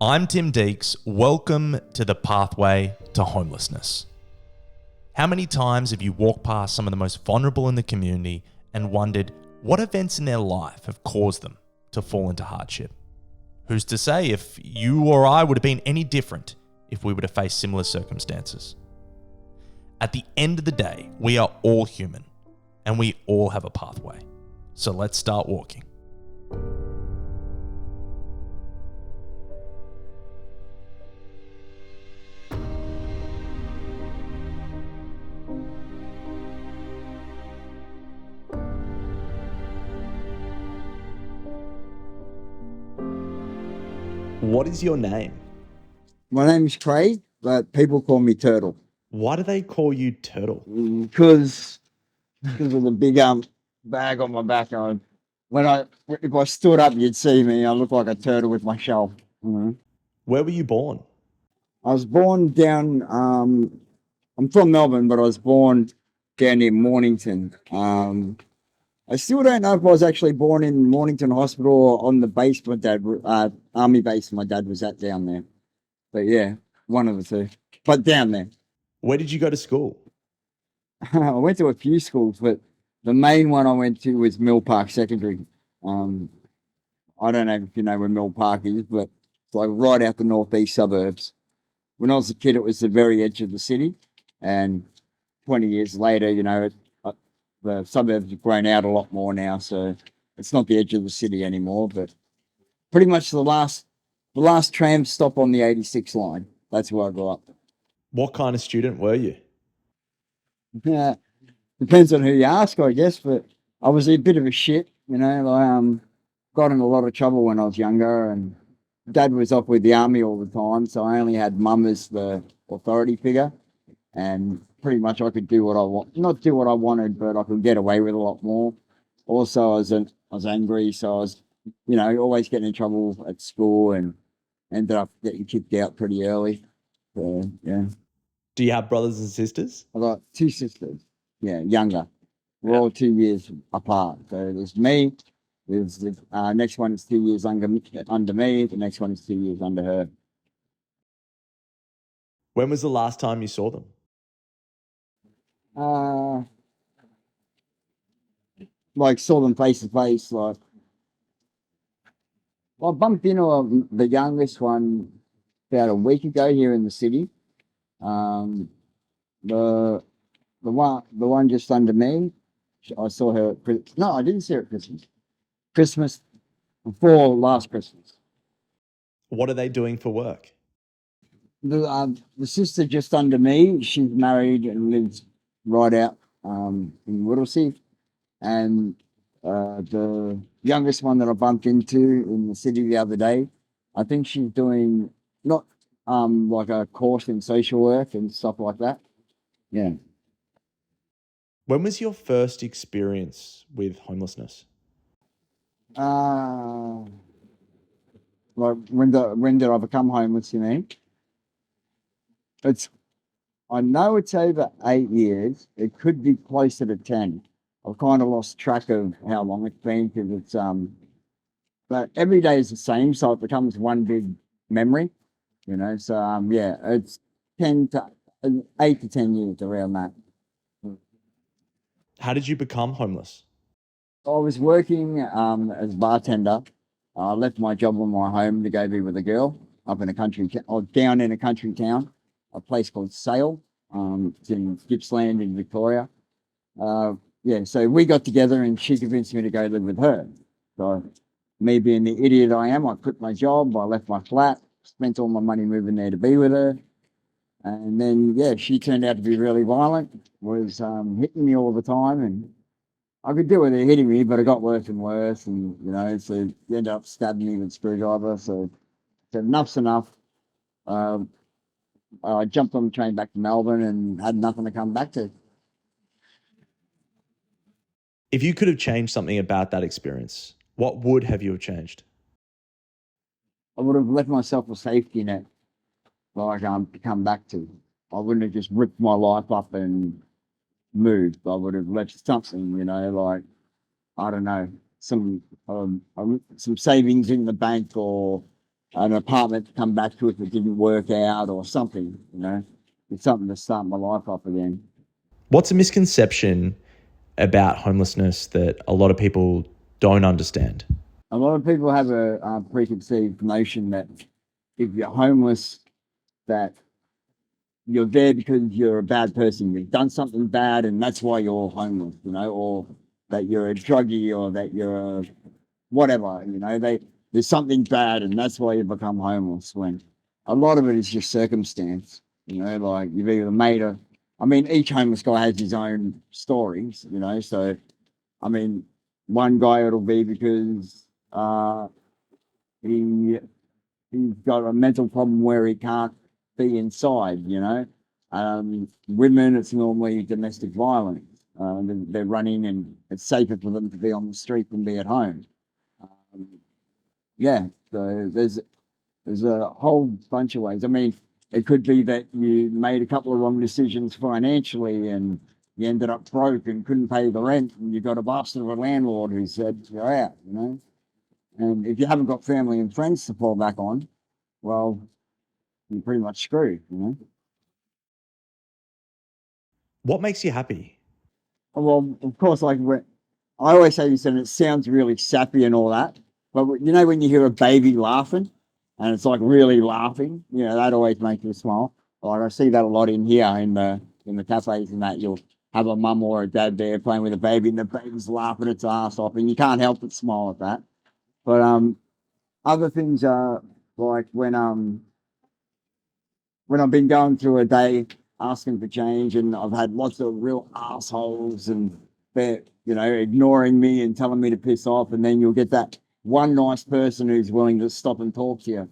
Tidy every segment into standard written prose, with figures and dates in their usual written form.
I'm Tim Deeks. Welcome to the pathway to homelessness. How many times have you walked past some of the most vulnerable in the community and wondered what events in their life have caused them to fall into hardship? Who's to say if you or I would have been any different if we would have faced similar circumstances? At the end of the day, we are all human and we all have a pathway. So let's start walking. What is your name? My name's Craig, but people call me Turtle Why do they call you Turtle? because of the big bag on my back. If I stood up, you'd see me. I look like a turtle with my shell. Where were you born? I was born down. I'm from Melbourne, but I was born down near Mornington. I still don't know if I was actually born in Mornington Hospital or on the base my dad, army base my dad was at down there. But yeah, one of the two. But down there. Where did you go to school? I went to a few schools, but the main one I went to was Mill Park Secondary. I don't know if you know where Mill Park is, but it's like right out the northeast suburbs. When I was a kid, it was the very edge of the city, and 20 years later, the suburbs have grown out a lot more now, so it's not the edge of the city anymore. But pretty much the last tram stop on the 86 line. That's where I grew up. What kind of student were you? Yeah, depends on who you ask, I guess. But I was a bit of a shit, I got in a lot of trouble when I was younger, and Dad was off with the army all the time, so I only had Mum as the authority figure, and pretty much I could do what I want, not do what I wanted, but I could get away with a lot more. Also, I was angry, so I was, always getting in trouble at school, and ended up getting kicked out pretty early. So yeah. Do you have brothers and sisters? I got two sisters, younger. We're all 2 years apart. So there's me. There's the next one is 2 years under me. The next one is 2 years under her. When was the last time you saw them? Like saw them face to face. Like I bumped into the youngest one about a week ago here in the city. The one just under me. I saw her. No, I didn't see her at Christmas. Christmas before last Christmas. What are they doing for work? The sister just under me, she's married and lives right out in Whittlesea. And the youngest one that I bumped into in the city the other day, I think she's doing not like a course in social work and stuff like that. Yeah. When was your first experience with homelessness? Like when did I become homeless, you mean? I know it's over 8 years. It could be closer to 10. I've kind of lost track of how long it's been because it's but every day is the same, so it becomes one big memory, So yeah, it's 8 to 10 years around that. How did you become homeless? I was working as a bartender. I left my job on my home to go be with a girl up in a country or down in a country town, a place called Sale. It's in Gippsland in Victoria. So we got together and she convinced me to go live with her. So me being the idiot I am, I quit my job, I left my flat, spent all my money moving there to be with her. And then, she turned out to be really violent, was hitting me all the time. And I could do with her hitting me, but it got worse and worse. And, so she ended up stabbing me with a screwdriver. So enough's enough. I jumped on the train back to Melbourne and had nothing to come back to. If you could have changed something about that experience, what would have you have changed? I would have left myself a safety net, like to come back to. I wouldn't have just ripped my life up and moved. I would have left something, like I don't know, some savings in the bank or an apartment to come back to if it didn't work out or something. It's something to start my life off again. What's a misconception about homelessness that a lot of people don't understand? A lot of people have a preconceived notion that if you're homeless, that you're there because you're a bad person. You've done something bad, and that's why you're homeless. Or that you're a druggie, or that you're a whatever. There's something bad, and that's why you become homeless. When a lot of it is just circumstance. Like you've either made a. I mean, each homeless guy has his own stories. So I mean, one guy it'll be because he he's got a mental problem where he can't be inside. Women, it's normally domestic violence. They're running, and it's safer for them to be on the street than be at home. Um, yeah, so there's a whole bunch of ways. I mean, it could be that you made a couple of wrong decisions financially, and you ended up broke and couldn't pay the rent, and you got a bastard of a landlord who said you're out. And if you haven't got family and friends to fall back on, well, you're pretty much screwed. What makes you happy? Well, of course, I always say this, and it sounds really sappy and all that, but when you hear a baby laughing, and it's like really laughing, that always makes me smile. Like I see that a lot in here in the cafes and that you'll have a mum or a dad there playing with a baby, and the baby's laughing its ass off, and you can't help but smile at that. But other things are like when I've been going through a day asking for change, and I've had lots of real assholes, and they're ignoring me and telling me to piss off, and then you'll get that one nice person who's willing to stop and talk to you.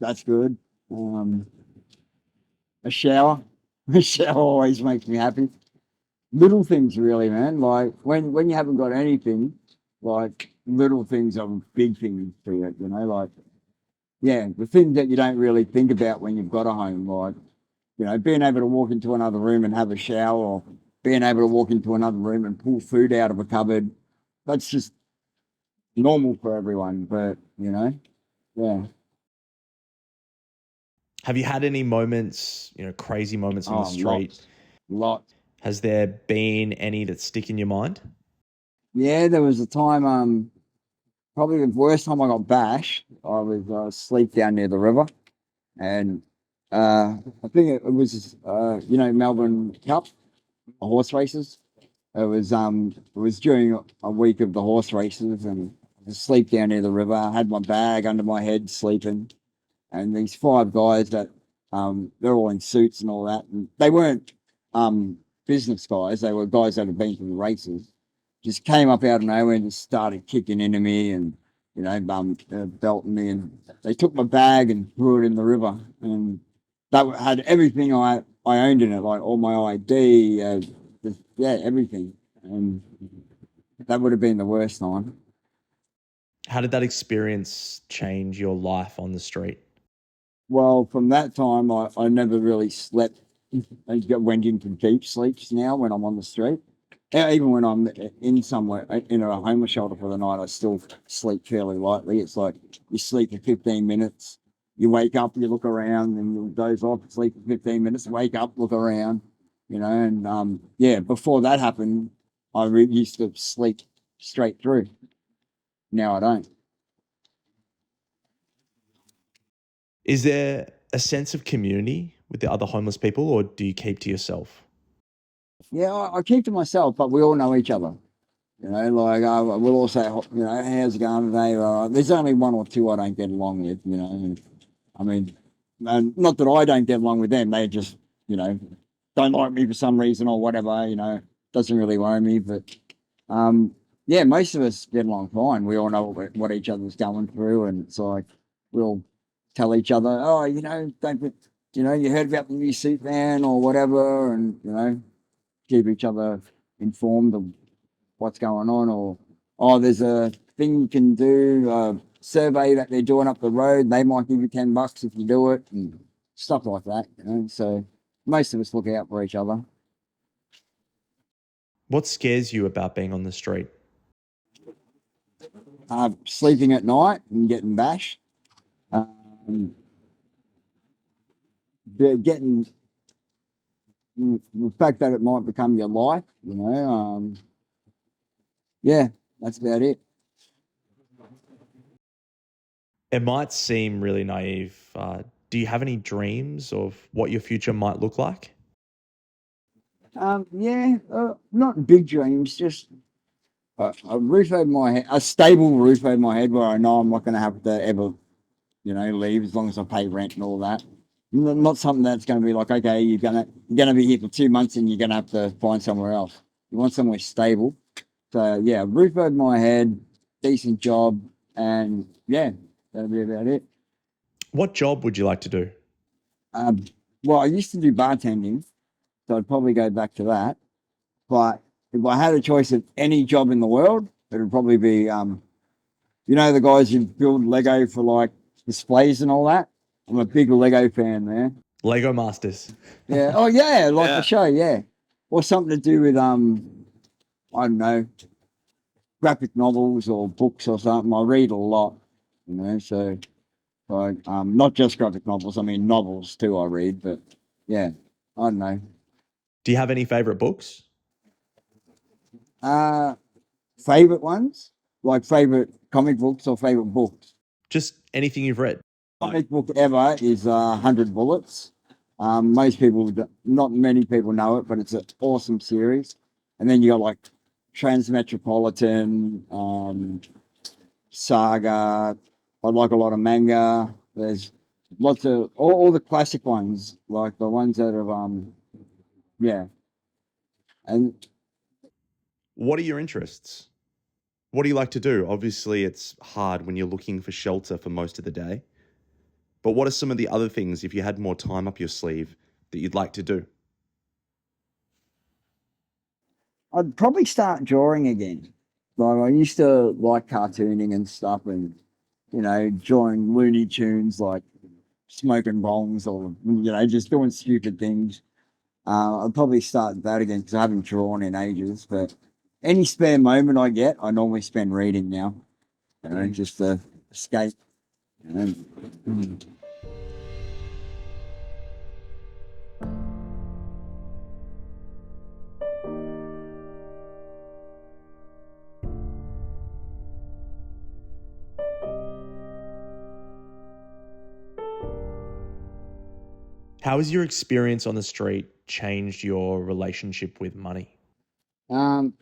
That's good. Um, a shower, a shower always makes me happy. Little things, really, man. Like when you haven't got anything, like little things are big things for you. Like yeah, the things that you don't really think about when you've got a home, like being able to walk into another room and have a shower, or being able to walk into another room and pull food out of a cupboard. That's just normal for everyone, but yeah. Have you had any moments, crazy moments on the Oh, street? lots. Has there been any that stick in your mind? Yeah, there was a time, probably the worst time I got bashed. I was asleep down near the river, and I think it was, Melbourne Cup, horse races. It was during a week of the horse races, and I was asleep down near the river. I had my bag under my head sleeping, and these five guys that they're all in suits and all that, and they weren't business guys. They were guys that had been to the races. Just came up out of nowhere and just started kicking into me, and belting me, and they took my bag and threw it in the river, and that had everything I owned in it, like all my ID, yeah, everything, and that would have been the worst time. How did that experience change your life on the street? Well, from that time, I never really slept. Went into deep sleeps now when I'm on the street. Even when I'm in somewhere, in a homeless shelter for the night, I still sleep fairly lightly. It's like you sleep for 15 minutes, you wake up, you look around, and you doze off, sleep for 15 minutes, wake up, look around, and yeah, before that happened, used to sleep straight through. Now I don't. Is there a sense of community with the other homeless people, or do you keep to yourself? Yeah, I keep to myself, but we all know each other. Like we'll all say, how's it going today? There's only one or two I don't get along with. And, I mean, and not that I don't get along with them. They just, don't like me for some reason or whatever. Doesn't really worry me. But yeah, most of us get along fine. We all know what each other's going through, and it's like we'll tell each other, oh, don't, you heard about the new suit van or whatever, and keep each other informed of what's going on, or oh, there's a thing you can do, a survey that they're doing up the road. They might give you $10 if you do it, and stuff like that. So most of us look out for each other. What scares you about being on the street? Sleeping at night and getting bashed. Um, getting the fact that it might become your life, yeah, that's about it. It might seem really naive. Do you have any dreams of what your future might look like? Yeah, not big dreams, just a roof over my head, a stable roof over my head where I know I'm not going to have to ever, leave as long as I pay rent and all that. Not something that's going to be like, okay, you're gonna be here for 2 months and you're gonna have to find somewhere else. You want somewhere stable. So yeah, roof over my head, decent job, and yeah, that'll be about it. What job would you like to do? Um, well, I used to do bartending, so I'd probably go back to that. But if I had a choice of any job in the world, it would probably be, the guys who build Lego for like displays and all that. I'm a big Lego fan there. Lego Masters. Yeah. Oh yeah, like the Yeah. show. Yeah, or something to do with I don't know, graphic novels or books or something. I read a lot, so like not just graphic novels. I mean novels too. I read, but yeah, I don't know. Do you have any favorite books? Uh Favorite ones, like favorite comic books or favorite books. Just anything you've read. Comic book ever is 100 Bullets. Most people, not many people know it, but it's an awesome series. And then you got like Transmetropolitan, Saga. I like a lot of manga. There's lots of all the classic ones, like the ones that have yeah. And What are your interests? What do you like to do? Obviously, it's hard when you're looking for shelter for most of the day. But what are some of the other things, if you had more time up your sleeve, that you'd like to do? I'd probably start drawing again. Like I used to like cartooning and stuff, and drawing Looney Tunes like smoking bongs or just doing stupid things. I'd probably start that again because I haven't drawn in ages. But any spare moment I get, I normally spend reading now. Just to escape. You know. Mm. How has your experience on the street changed your relationship with money? Um,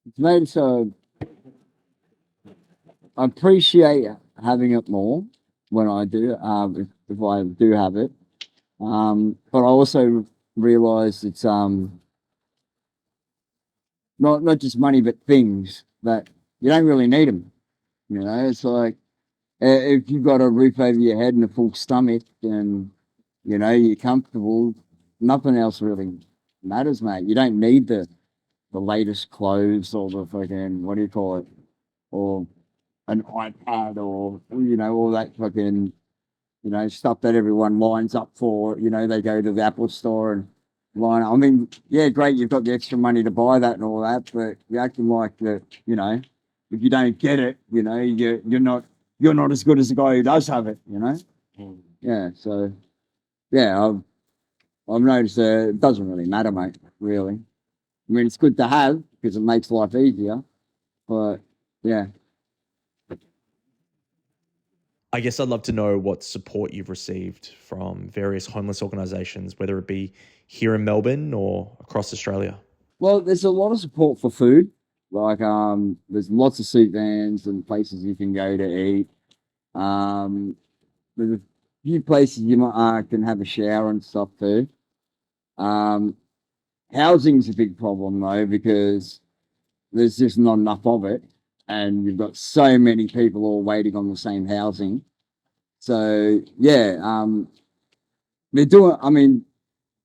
it's made it so I appreciate having it more when I do, if I do have it. But I also realize it's not just money, but things that you don't really need them. It's like if you've got a roof over your head and a full stomach, and you're comfortable, nothing else really matters, mate. You don't need the latest clothes or the fucking what do you call it, or an iPad or all that fucking stuff that everyone lines up for. They go to the Apple store and line up. I mean, yeah, great, you've got the extra money to buy that and all that, but you're acting like that, if you don't get it, you're not as good as the guy who does have it. Yeah, so yeah, I've noticed it doesn't really matter, mate, really. I mean, it's good to have because it makes life easier, but yeah. I guess I'd love to know what support you've received from various homeless organisations, whether it be here in Melbourne or across Australia. Well, there's a lot of support for food. Like, there's lots of soup vans and places you can go to eat. Um, there's a few places you might can have a shower and stuff too. Um, Housing's a big problem though because there's just not enough of it, and you've got so many people all waiting on the same housing. So yeah, they're doing. I mean,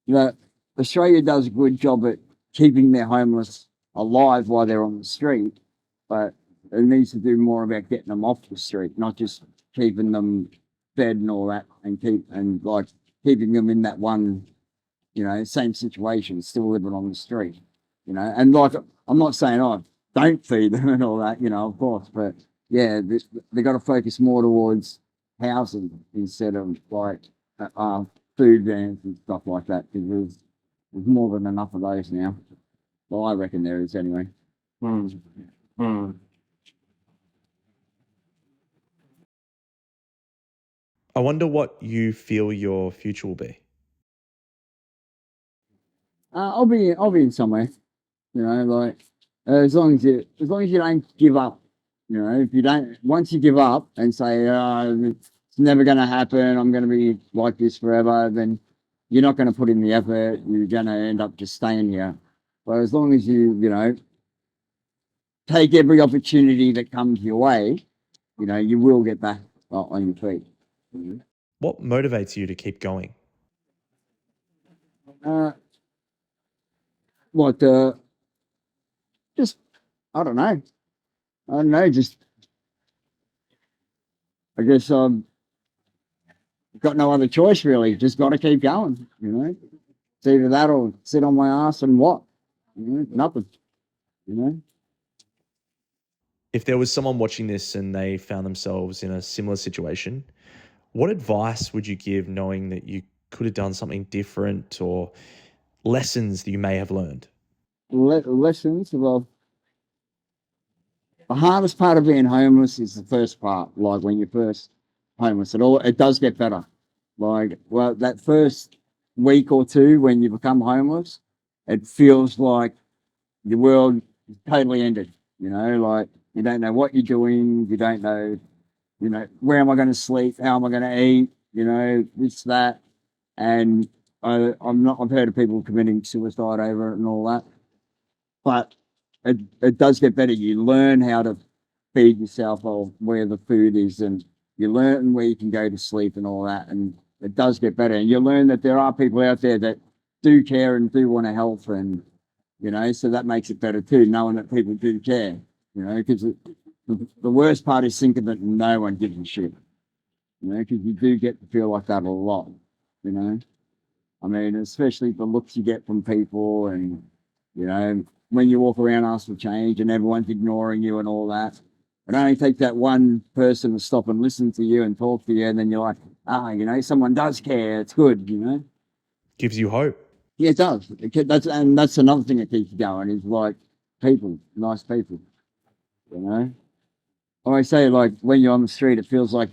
you know, Australia does a good job at keeping their homeless alive while they're on the street, but it needs to do more about getting them off the street, not just keeping them fed and all that, and like keeping them in that one, same situation, still living on the street, And like, I'm not saying, oh, don't feed them and all that, of course, but yeah, they got to focus more towards housing instead of like food vans and stuff like that. Because there's more than enough of those now. Well, I reckon there is anyway. Mm. Mm. I wonder what you feel your future will be. I'll be in somewhere. You know, like as long as you don't give up. You know, if you don't, once you give up and say, it's never going to happen, I'm going to be like this forever, then you're not going to put in the effort. You're going to end up just staying here. But as long as you know, take every opportunity that comes your way, you know, you will get back on your feet. What motivates you to keep going? Uh, what, just, I don't know. Just, I guess got no other choice really. Just got to keep going, you know. It's either that or sit on my ass and what? You know, nothing, you know. If there was someone watching this and they found themselves in a similar situation, what advice would you give knowing that you could have done something different or lessons that you may have learned? Lessons, well, the hardest part of being homeless is the first part, like when you're first homeless. It does get better. Like, well, that first week or two when you become homeless, it feels like the world is totally ended. You know, like you don't know what you're doing, you don't know, you know, where am I going to sleep, how am I going to eat, you know, this, that. And I've heard of people committing suicide over it and all that. But it does get better. You learn how to feed yourself or where the food is, and you learn where you can go to sleep and all that. And it does get better. And you learn that there are people out there that do care and do want to help, and you know, so that makes it better too, knowing that people do care. You know, because the worst part is thinking that no one gives a shit. You know, because you do get to feel like that a lot. You know, I mean, especially the looks you get from people, and you know, when you walk around asking for change and everyone's ignoring you and all that. It only takes that one person to stop and listen to you and talk to you, and then you're like, you know, someone does care. It's good, you know. Gives you hope. Yeah, it does. That's another thing that keeps you going is like people, nice people. You know, I always say like when you're on the street, it feels like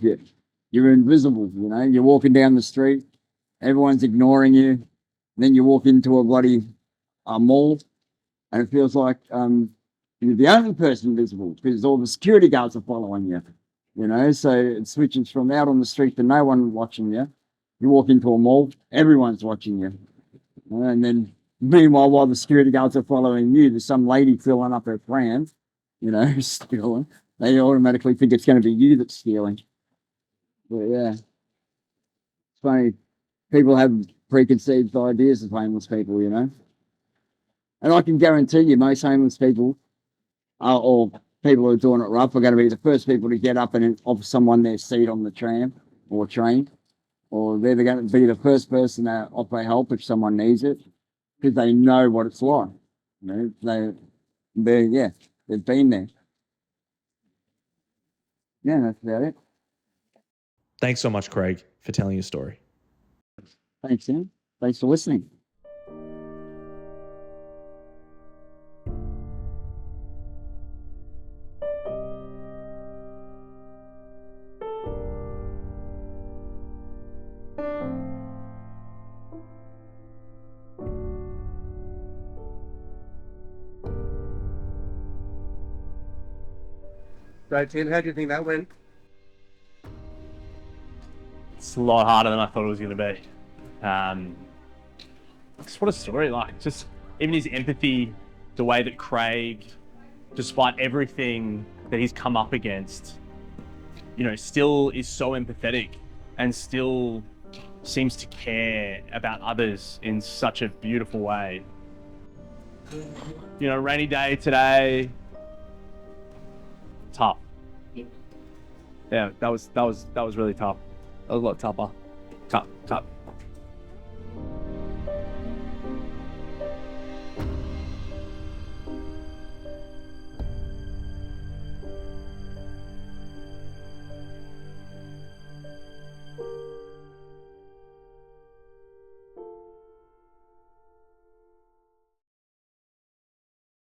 you're invisible. You know, you're walking down the street, everyone's ignoring you. And then you walk into a bloody mall, and it feels like you're the only person visible because all the security guards are following you. You know, so it switches from out on the street to no one watching you. You walk into a mall, everyone's watching you. And then, meanwhile, while the security guards are following you, there's some lady filling up her pram, you know, stealing. They automatically think it's going to be you that's stealing. But yeah, it's funny. People have preconceived ideas of homeless people, you know. And I can guarantee you, most homeless people or people who are doing it rough are going to be the first people to get up and offer someone their seat on the tram or train, or they're going to be the first person to offer help if someone needs it because they know what it's like. You know, they've been there. Yeah, that's about it. Thanks so much, Craig, for telling your story. Thanks, Sam. Thanks for listening. So, Tim, how do you think that went? It's a lot harder than I thought it was going to be. Just what a story! Like, just even his empathy, the way that Craig, despite everything that he's come up against, you know, still is so empathetic and still seems to care about others in such a beautiful way. You know, rainy day today. Tough. Yeah, that was really tough. That was a lot tougher. Tough.